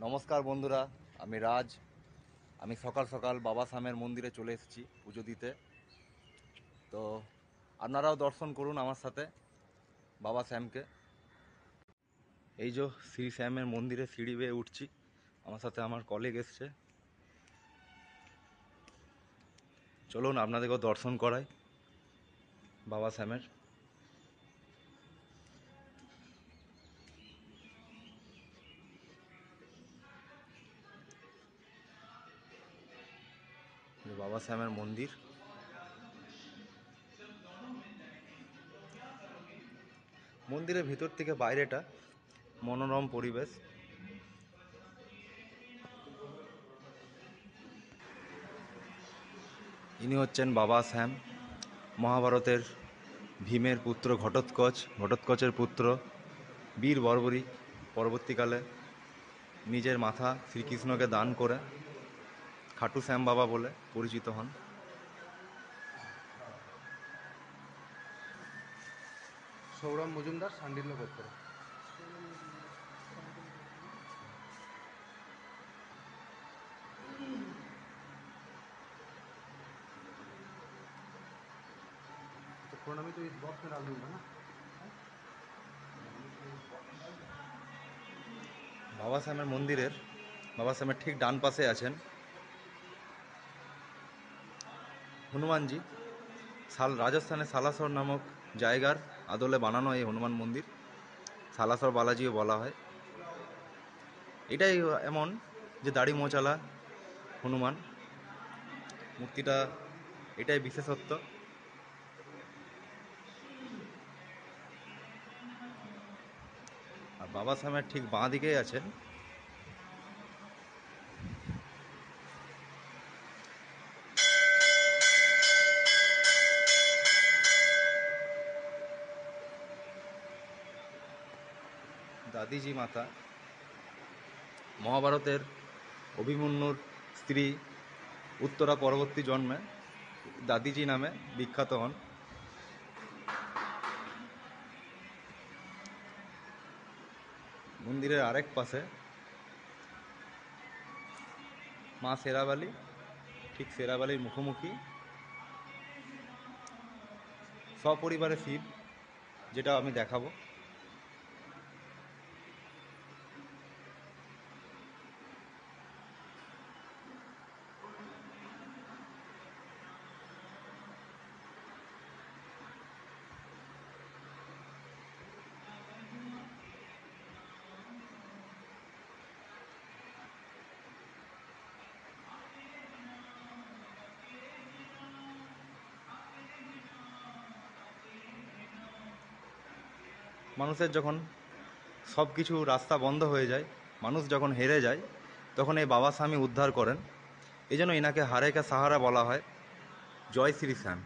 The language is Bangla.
নমস্কার বন্ধুরা, আমি রাজ। আমি সকাল সকাল বাবা শ্যামের মন্দিরে চলে এসেছি পুজো দিতে। তো আপনারাও দর্শন করুন আমার সাথে বাবা শ্যামকে। এই যে শ্রী শ্যামের মন্দিরে সিঁড়ি বেয়ে উঠছি, আমার সাথে আমার কলিগ এসছে। চলুন আপনাদেরকেও দর্শন করাই বাবা শ্যামের। বাবা শ্যামের মন্দির। মন্দিরের ভিতর থেকে বাইরেটা মনোরম পরিবেশ। ইনি হচ্ছেন বাবা শ্যাম, মহাভারতের ভীমের পুত্র ঘটোৎকচের পুত্র বীর বর্বরী পরবর্তীকালে নিজের মাথা শ্রীকৃষ্ণকে দান করে খাটু শ্যাম বাবা বলে পরিচিত হন। সৌরভ মজুমদার সান্ডিল্য গোত্র। तो प्रणामी तो इस बॉक्स में डाल दूंगा ना। বাবা শ্যামের মন্দিরের বাবা শ্যামের ঠিক ডান পাশে আছেন হনুমানজি। রাজস্থানের সালাসর নামক জায়গার আদলে বানানো এই হনুমান মন্দির, সালাসর বালাজিও বলা হয়। এটাই এমন যে দাড়ি মোচালা হনুমান মূর্তিটা, এটাই বিশেষত্ব। আর বাবা শ্যামের ঠিক বাঁ দিকেই আছেন দাদিজি মাতা, মহাভারতের অভিমন্যুর স্ত্রী উত্তরা পরবর্তী জন্মে দাদিজি নামে বিখ্যাত হন। মন্দিরের আরেক পাশে মা শেরাবালি, ঠিক শেরাবালির মুখোমুখি সপরিবারে শিব, যেটা আমি দেখাবো। মানুষের যখন সব কিছু রাস্তা বন্ধ হয়ে যায়, মানুষ যখন হেরে যায়, তখন এই বাবা স্বামী উদ্ধার করেন। এই জন্য এনাকে হারে কা সাহারা বলা হয়। জয় শ্রী শ্যাম।